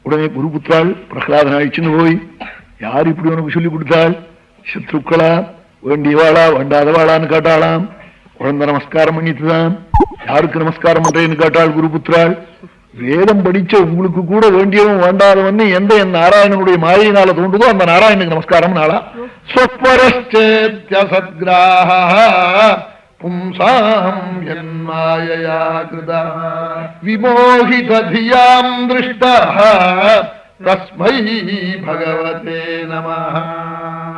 உடனே குருபுத்திராள் பிரகலாதன் அழிச்சுன்னு போய், யார் இப்படி உனக்கு சொல்லி கொடுத்தாள்? சத்ருக்களா, வேண்டியவாளா வேண்டாதவாளான்னு கேட்டாளாம். குழந்தை நமஸ்காரம் பண்ணிட்டுதான். யாருக்கு நமஸ்காரம் பண்றேன்னு கேட்டாள் குருபுத்திராள். வேதம் படிச்ச உங்களுக்கு கூட வேண்டியவன் வேண்டாதவன் எந்த என் நாராயணனுடைய மாயினால தோன்றுதோ அந்த நாராயணனுக்கு நமஸ்காரம் நாளா. பும்சாம் யன்மாயயா கிருதா விமோகிததியாம் திருஷ்டः தஸ்மை பகவதே நமஹ.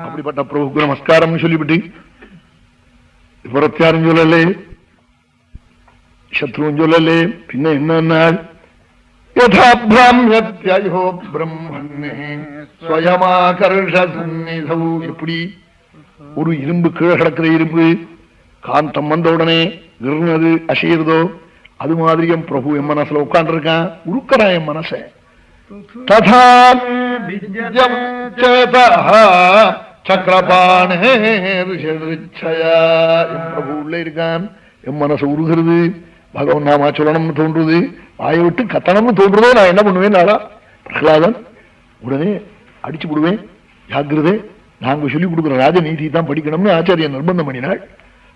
அப்படிப்பட்ட பிரபுக்கு நமஸ்காரம் சொல்லிவிட்டு புறத்தியாரும் சொல்லலே, சத்ருவும் சொல்லலே, பின்ன என்ன? யதா பிராம்யத்யயோ பிரம்மன்னே ஸ்வயமாகர்ஷ சந்நிதௌ. எப்படி ஒரு இரும்பு கீழே கிடக்கிற இரும்பு காந்தம் வந்த உடனே கிருணது அசையுறதோ அது மாதிரி என் பிரபு என் மனசுல உட்கார்ந்து இருக்கான், உருக்கறான் என் மனச. ததா சக்கரபாணே என் பிரபு உள்ள இருக்கான், என் மனசு உருகிறது. பகவன் நாமா சொல்லணும்னு தோன்றுது, வாயை விட்டு கத்தனம்னு தோன்றுதோ. நான் என்ன பண்ணுவேன்? நாளா பிரகலாதன் உடனே அடிச்சு விடுவேன். ஜாகிரதை, நாங்க சொல்லிக் கொடுக்குற ராஜநீதி தான் படிக்கணும்னு ஆச்சாரியன் நிர்பந்தம் பண்ணினாள்.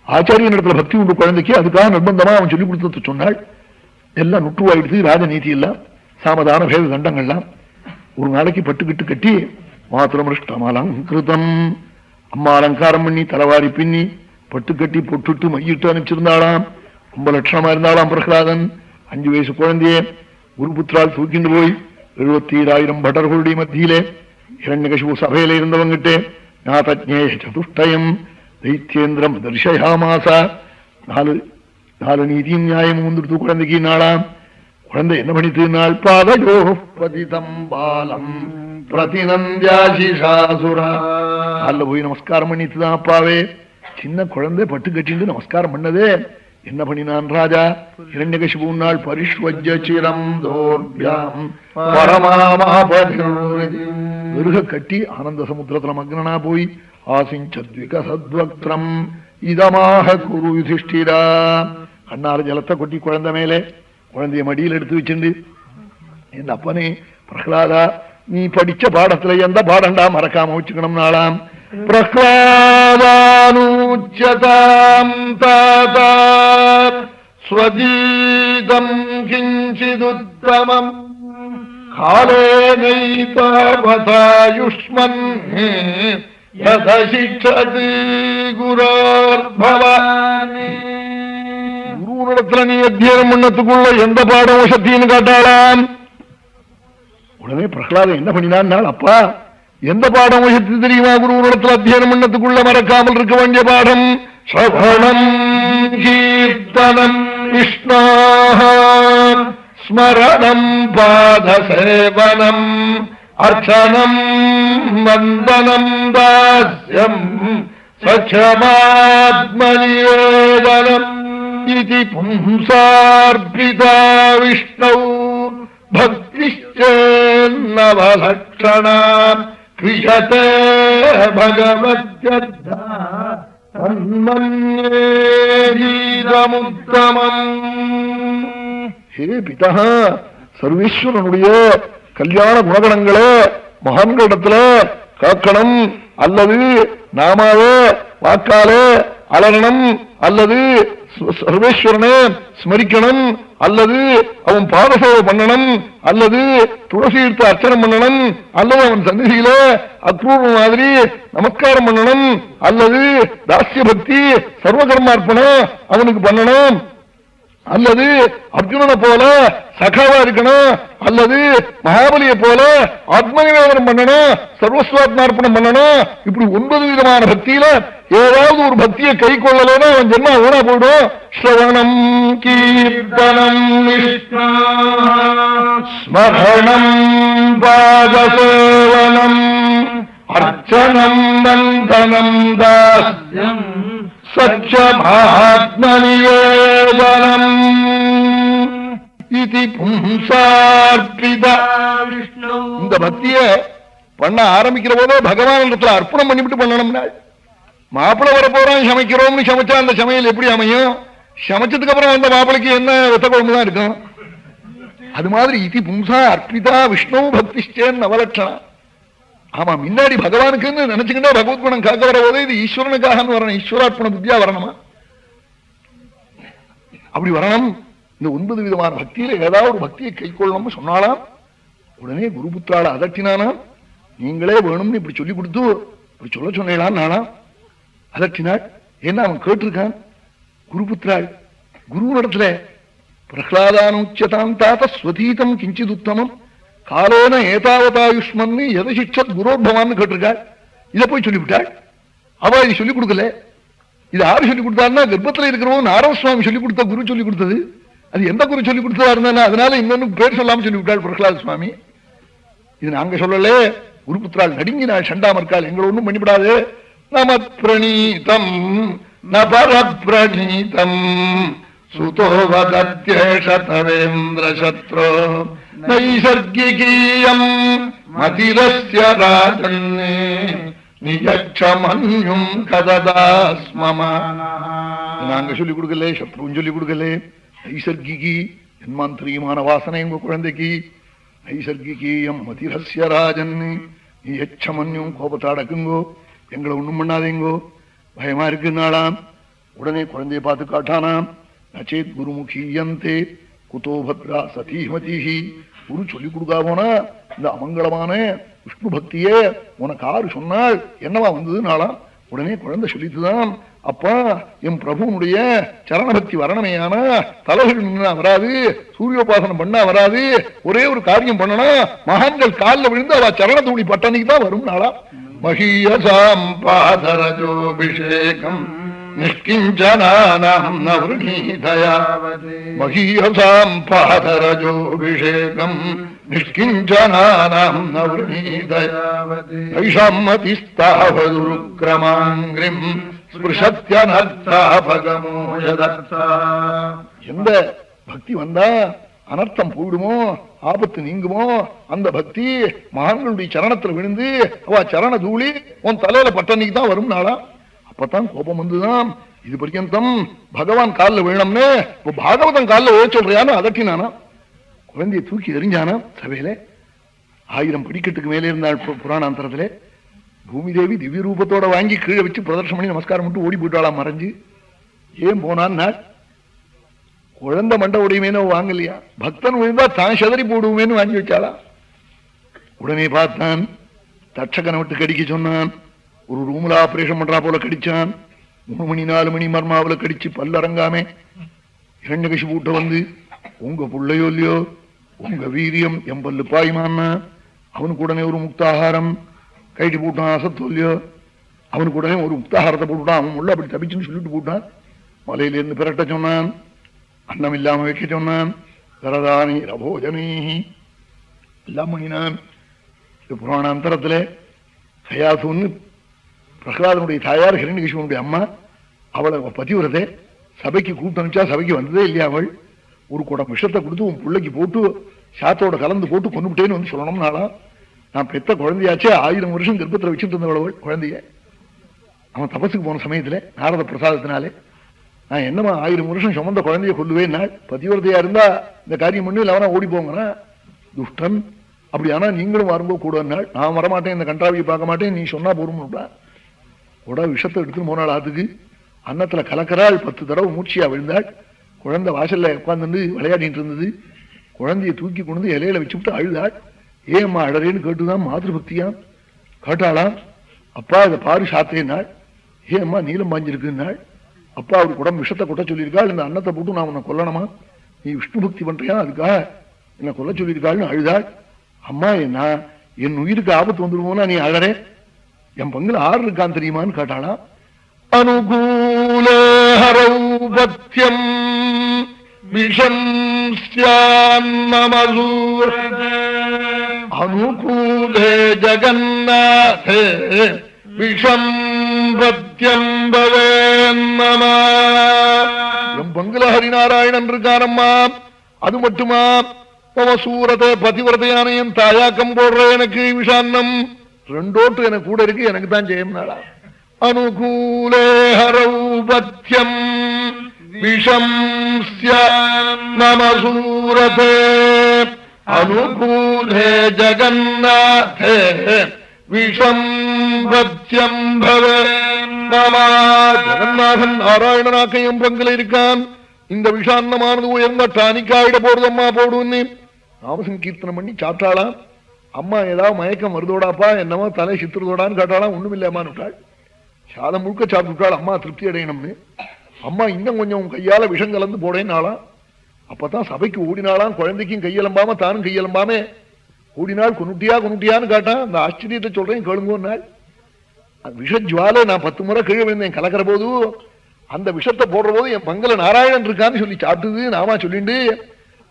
ஆச்சாரியன் இடத்துல பக்தி உண்டு குழந்தைக்கு, அதுக்காக நிர்பந்தமா அவன் சொல்லிக் கொடுத்து சொன்னாள். எல்லாம் நுற்றுவாயிடுது. ராஜநீதி எல்லாம் சாமதான பேத தண்டங்கள்லாம் ஒரு நாளைக்கு பட்டுக்கிட்டு கட்டி மாத்திரமிருஷ்டமலங்கிருதம் அம்மா அலங்காரம் பண்ணி தலைவாரி பின்னி பட்டு கட்டி பொட்டுட்டு மையிட்டு அனுப்பிச்சிருந்தாளாம். ரொம்ப லட்சணமா இருந்தாலும் பிரகலாதன் 5 வயசு குழந்தையே குருபுத்திரால் தூக்கிண்டு போய் 77,000 பட்டர்களுடைய மத்தியிலே இரண்யகசிபு சபையில இருந்தவங்கிட்டே நாதஜ்ஞே சதுஷ்டயம் தைத்தியேந்திரம் தர்ஷயாமாசா. 4 நீதியும் நியாயம் வந்துடுத்து குழந்தைக்கு நாளாம். குழந்தை என்ன பண்ணிட்டு நாள் பாதயோ பதிதம் பாலம் பிரதிநந்தியாசிஷாசுரா. அல்ல போய் நமஸ்காரம் பண்ணிட்டுதான் அப்பாவே. சின்ன குழந்தை பட்டு கட்டிட்டு நமஸ்காரம் பண்ணதே என்ன பண்ணினான் ராஜா? இரண்யகசிபு நாள் பரிஷ்வஜ்சிரம் தோர்பியாம் பரமாமாபதிருக கட்டி ஆனந்த சமுத்திரத்துல மக்னனா போய் ஆசிஞ்சத்விகசத்வக்திரம் இதமாக குரு யுதிஷ்டிரா. கண்ணாறு ஜலத்தை கொட்டி குழந்தை மேலே குழந்தைய மடியில் எடுத்து வச்சுண்டு, என் அப்பனே பிரகலாதா, நீ படிச்ச பாடத்துல எந்த பாடண்டா மறக்காம வச்சுக்கணும் நாளாம். பிரஹ்லாதானுச்சதாம் தாதா ஸ்வஜீதம் கிஞ்சிதுத்தமம் காலேனைதாவதாயுஷ்மன் யதசிக்ஷதி குரோர்பவானி. குருவிடத்துல நீ அத்தியனம் பண்ணத்துக்குள்ள எந்த பாடம் சக்தின்னு காட்டாளாம். உடனே பிரகலாதன் என்ன பண்ணினான்? அப்பா, எந்த பாடம் சக்தி தெரியுமா? குருவிடத்துல அத்தியனம் பண்ணத்துக்குள்ள மறக்காமல் இருக்க வேண்டிய பாடம் ஸ்ரவணம் கீர்த்தனம் விஷ்ணாஹ ஸ்மரணம் பாதசேவனம் அர்ச்சனம் வந்தனம் தாஸ்யம் சக்ஷமாத்மநிவேதனம் இதி பும்சார்பிதா விஷ்ணௌ பக்திஷ்சேன்னவலக்ஷணா கிரியதே பகவத்யர்த்தா தன்மன்யேதமுத்தமம். ஹே பிதா, சர்வேஸ்வரனுடைய கல்யாண குணகணங்களே மகான்களிடத்துல காக்கணும், அல்லது நாமாவே வாக்காலே அலரணம், அல்லது சர்வேஸ்வரனே ஸ்மரிக்கணும், அல்லது அவன் பாதசேவை பண்ணணும், அல்லது துளசியிட்டு அர்ச்சனம் பண்ணணும், அல்லது அவன் சந்நிதியில அக்ரூர மாதிரி நமஸ்காரம் பண்ணணும், அல்லது தாஸ்ய பக்தி சர்வகர்மார்ப்பணம் அவனுக்கு பண்ணணும், அல்லது அர்ஜுனனை போல சகாவா இருக்கணும், அல்லது மகாபலியை போல ஆத்மநிவேதனம் பண்ணணும், சர்வஸ்வாத்மார்ப்பணம் பண்ணணும். இப்படி 9 விதமான பக்தியில ஏதாவது ஒரு பக்தியை கை கொள்ளலன்னா அவன் ஜென்மா ஊனா போயிடும். ஸ்ரவணம் கீர்த்தனம் ஸ்மரணம் பாதசேவனம் அர்ச்சனம் வந்தனம் தாஸ்யம் சத்யமாத்மநிவேதனம் இதி பும்சார்பிதா விஷ்ணு. இந்த பக்தியை பண்ண ஆரம்பிக்கிற போதே பகவான் இடத்துல அர்ப்பணம் பண்ணிவிட்டு பண்ணணும்னா, மாப்பிள்ளை வர போறான் சமைக்கிறோம்னு சமைச்சா அந்த சமையல் எப்படி அமையும்? சமைச்சதுக்கு அப்புறம் அந்த மாப்பிளைக்கு என்ன வெத்த குழம்பு தான் இருக்கும். அது மாதிரி இதி பும்சா அர்ப்பிதா விஷ்ணு பக்திஷ்டேன் நவலட்சணா. ஆமா, முன்னாடி பகவானுக்குன்னு நினைச்சுக்கிட்டா பகவத் குணம் காக்க வர போதே இது ஈஸ்வரனுக்காக வரணும், ஈஸ்வரார்ப்பண புத்தியா வரணுமா? அப்படி வரணும். இந்த 9 விதமான பக்தியில ஏதாவது ஒரு பக்தியை கை கொள்ளணும்னு சொன்னாலாம். உடனே குருபுத்திரால அதட்டினானா, நீங்களே வேணும்னு இப்படி சொல்லி கொடுத்து இப்படி சொல்ல சொன்னான். நானா அதட்டினாள். ஏன்னா அவன் கேட்டிருக்கான். குருபுத்திராள் குருவிடத்துல பிரஹ்லாதானுச்சதாம் தாத்த ஸ்வதீதம் கிஞ்சித் உத்தமம் காலேன ஏதாவதாயுஷ்மன்னு எதை சிக்ஷத் குரோத்பவான்னு கேட்டிருக்காள். இதை போய் சொல்லிவிட்டாள். அவ இது சொல்லிக் கொடுக்கல. இது யாரு சொல்லிக் கொடுத்தாருன்னா கர்ப்பத்தில் இருக்கிறவங்க நாராயண சுவாமி சொல்லிக் கொடுத்த குரு சொல்லிக் கொடுத்தது. அது எந்த குரு சொல்லிக் கொடுத்ததா இருந்தா அதனால இன்னொன்னு பேர் சொல்லாம சொல்லிவிட்டாள் பிரஹ்லாத சுவாமி. இது நாங்க சொல்லலே. குருபுத்திரால் நடுங்கினாள், சண்டாமற்கால். எங்களை ஒண்ணும் பண்ணிவிடாது. நம பிரணீதம் நபரப்ரணீதம் சுதோ வதத்யேஷ தவேந்திர சத்ரோ நைசர்கிகீயம் மதிரஸ்ய ராஜன்னே நிஜக்ஷமன்யும் கததாஸ்மம. நாங்க சொல்லிக் கொடுக்கல, சத்ருவும் சொல்லிக் கொடுக்கல. நைசர்கிகி ஜன்மாந்தரியமான வாசனை உங்க குழந்தைக்கு. நைசர்கிகீயம் மதிரஸ்ய ராஜன் நிஜக்ஷமன்யும் கோபத்தை அடக்குங்கோ, எங்களை ஒண்ணும் பண்ணாதீங்கோ, பயமா இருக்குன்னாலாம். உடனே குழந்தைய பார்த்து காட்டானாம். நச்சேத் குருமுகீயந்தே குதோ பத்ரா சதீமதிஹி. குரு சொல்லிக் கொடுக்கா போனா இந்த அமங்கலமான விஷ்ணு பக்தியே உனக்கு ஆறு சொன்னால் என்னவா வந்ததுனாலாம். உடனே குழந்தை சொல்லித்துதான், அப்பா என் பிரபுனுடைய சரணபக்தி வரணமையான தலைகள் நின்னா வராது, சூரியோபாசனம் பண்ணா வராது, ஒரே ஒரு காரியம் பண்ணணும், மகான்கள் காலில் விழுந்து அவ சரண தூணி பட்டணிக்கு தான் வரும் நாளா. மஹீயசாம் பாதரஜோபிஷேகம் நிஷ்கிஞ்சனானாம் நவ்ருணீதயா. மஹீயசாம் பாதரஜோபிஷேகம் நிஷ்கிஞ்சனானாம் நவ்ருணீதயா. ஐஷம்மதிஸ்தாவதுருக்ரமாங்கிரிம் ஸ்பிருஷத்யனர்த்தாபகமோ யதர்த்தா. எந்த பக்தி வந்தா அனர்த்தம் போயிடுமோ, ஆபத்து நீங்குமோ, அந்த பக்தி மகான்களுடைய சரணத்துல விழுந்து அவ சரண தூளி உன் தலையில பட்டணிக்கு தான் வரும் நாளா. அப்பதான் கோபம் வந்துதான். இது பர்யந்தம் பகவான் காலில் விழணும்னு இப்ப பாகவதம் காலில் விழ சொல்றியான்னு அதட்டினானா. குழந்தைய தூக்கி எறிஞ்சானா. சபையில 1000 படிக்கட்டுக்கு மேலே இருந்தாள் புராணாந்தரத்திலே. பூமி தேவி திவ்ய ரூபத்தோட வாங்கி கீழே வச்சு பிரதர்ஷனம் பண்ணி நமஸ்காரம் மட்டும் ஓடி போயிட்டாளாம் மறைஞ்சு. ஏன் போனான்னா குழந்தை மண்ட உடையுமேனோ வாங்கலையா, பக்தன் விழுந்தா தான் செதறி போடுவோமேனு வாங்கி வச்சாளா. உடனே பார்த்தான், தட்சகனை விட்டு கடிக்க சொன்னான். ஒரு ரூம்ல ஆபரேஷன் பண்றா போல கடிச்சான். 3 மணி 4 மணி மர்மாவில கடிச்சு பல்லறங்காமே இரண்யகசிபூட்ட வந்து, உங்க புள்ளையோ இல்லையோ உங்க வீரியம் என் பல்லு பாயுமான்னா. அவனுக்கு உடனே ஒரு முக்தாகாரம் கைட்டு போட்டான். அசத்தோ இல்லையோ அவனுக்கு உடனே ஒரு முக்தாகாரத்தை போட்டுட்டான். அவன் உள்ள அப்படி தப்பிச்சுன்னு சொல்லிட்டு போட்டான். மலையிலிருந்து பிரட்ட சொன்னான், அன்னம் இல்லாம வைக்க சொன்னான். கரதானி ரபோஜனி எல்லாம் பண்ணினான். புராணாந்தரத்துல கயாசுன்னு பிரகலாதனுடைய தாயார் ஹிரண்யகிஷனுடைய அம்மா, அவளை பதிவிரதே சபைக்கு கூப்பிட்டு அனுப்பிச்சா சபைக்கு வந்ததே இல்லையா. அவள் ஒரு குடம் விஷத்தை கொடுத்து உன் பிள்ளைக்கு போட்டு சாத்தோட கலந்து போட்டு கொண்டுட்டேன்னு வந்து சொல்லணும்னாலாம். நான் பெத்த குழந்தையாச்சே 1000 வருஷம் கர்ப்பத்தில் வச்சுட்டு இருந்தவள் குழந்தைய. அவன் தபசுக்கு போன சமயத்துல நாரத பிரசாதத்தினாலே நான் என்னமா 1000 வருஷம் சுமந்த குழந்தைய கொல்லுவேன். பதிவிரதையா இருந்தா இந்த காரியம் பண்ணி இல்லவனா ஓடி போங்கன்னா துஷ்டன். அப்படி ஆனா நீங்களும் வரும்போது கூட நாள் நான் வரமாட்டேன், இந்த கண்டாவியை பார்க்க மாட்டேன், நீ சொன்னா போரும்னுடா. கூட விஷத்தை எடுத்துன்னு போனாள். ஆத்துக்கு அன்னத்துல கலக்கிறாள். 10 தடவை மூச்சியா விழுந்தாள். குழந்தை வாசல்ல உட்கார்ந்து விளையாடிட்டு இருந்தது. குழந்தைய தூக்கி கொண்டு இலையில வச்சுவிட்டு அழுதாள். ஏம்மா அழறேன்னு கேட்டுதான் மாதృபக்தியாம் கேட்டாளாம். அப்பா இதை பாரு சாத்தேன்னாள். ஏம்மா நீளம் பாஞ்சிருக்குன்னாள். அப்பா அவர் குடம் விஷத்தை கொட்ட சொல்லியிருக்காள். இந்த அன்னத்தை போட்டு நான் உன்னை கொல்லணுமா, நீ விஷ்ணு பக்தி பண்றியா, அதுக்காக என்ன கொல்ல சொல்லியிருக்காள்னு அழுதாள். அம்மா என்ன என் உயிருக்கு ஆபத்து வந்துடுவோம்னா நீ அழறே, என் பங்குல 6 இருக்கான்னு தெரியுமான்னு கேட்டாளாம். அனுகூலம் விஷம் அனுகூலே ஜகநாதே விஷம் பத்யம் பவேன்னமா. என் பங்குல ஹரிநாராயணன் இருக்கானம்மா, அது மட்டுமா சூரத்தை பதிவிரதையான என் தாயாக்கம் போடுற எனக்கு விஷான்னம் 2 ஓட்டு எனக்கு கூட இருக்கு, எனக்கு தான் ஜெயம் நாளா. அனுகூலே ஹரௌ பத்யம் விஷம் நமசூரதே அனுகூலே ஜகநாதே விஷம் பத்யம் பவே நம. ஜகநாதன் நாராயணனாக்கையும் பங்கில் இருக்கான். இந்த விஷான்னமானது உயர்ந்த டானிக்காயிட போடுதம்மா போடுன்னு நாமசங்கீர்த்தனம் பண்ணி சாப்பிட்டாளாம். அம்மா ஏதாவது மயக்கம் வருதோடாப்பா, என்னமோ தலை சித்துறதோடான்னு காட்டாளாம். ஒண்ணும் இல்லையம்மான்னு விட்டாள். சாதம் முழுக்க சாப்பிட்டுட்டாள். அம்மா திருப்தி அடையணும்னு. அம்மா இன்னும் கொஞ்சம் கையால விஷம் கலந்து போடேன்னாலாம். அப்பதான் சபைக்கு ஓடினாலாம். குழந்தைக்கும் கையெலம்பாம தானும் கையெலம்பாமே ஓடினாள். கொன்னுட்டியான்னு காட்டான். அந்த ஆச்சரியத்தை சொல்றேன் கேளுங்கன்னாள். விஷஜ்வாலை நான் 10 முறை கீழே விழுந்தேன் கலக்கிற போது. அந்த விஷத்தை போடுற போது என் பங்கல நாராயணன் இருக்கான்னு சொல்லி சாப்பிட்டுது. நாமா சொல்லிண்டு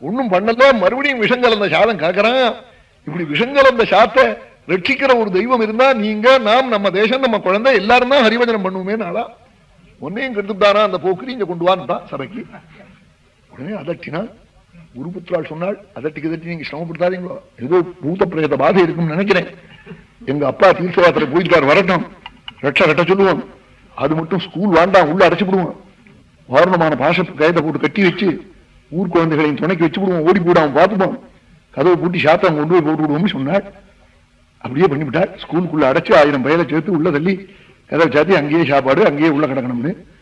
ஒன்னும் பண்ணல. மறுபடியும் விஷம் கலந்த சாதம் காக்கிறான். இப்படி விஷம் கலந்த சாத்தை ரட்சிக்கிற ஒரு தெய்வம் இருந்தா நீங்க, நாம், நம்ம தேசம், நம்ம குழந்தை எல்லாரும் தான் ஹரிவஜனம் பண்ணுவோமே. நாளா ஒன்னையும் கெடுத்துட்டானா அந்த போக்குரி இங்க கொண்டு வான்ட்டான் சபைக்கு. உடனே அதட்டினா. குருபுத்திரால் சொன்னாள், அதட்டி நீங்க சிரமப்படுத்தாதீங்களோ, ஏதோ பூத பிரேத பாதை இருக்கும்னு நினைக்கிறேன். எங்க அப்பா தீர்த்த யாத்திரை போயிட்டார், வரட்டும், ரட்ச கட்ட சொல்லுவோம். அது மட்டும் ஸ்கூல் வேண்டாம், உள்ள அடைச்சுடுவோம். வாரணமான பாஷ கயத்தை போட்டு கட்டி வச்சு ஊர் குழந்தைகளையும் துணைக்கு வச்சு விடுவோம். ஓடி போடாம பார்த்துப்போம். கதவை பூட்டி சாத்தம் கொண்டு போய் போட்டு விடுவோம்னு சொன்னாள். அப்படியே பண்ணிவிட்டாள். ஸ்கூலுக்குள்ள அடைச்சு 1000 பயிரை சேர்த்து உள்ள தள்ளி கதவை சாத்தி அங்கேயே சாப்பாடு, அங்கேயே உள்ள கிடக்கணும்னு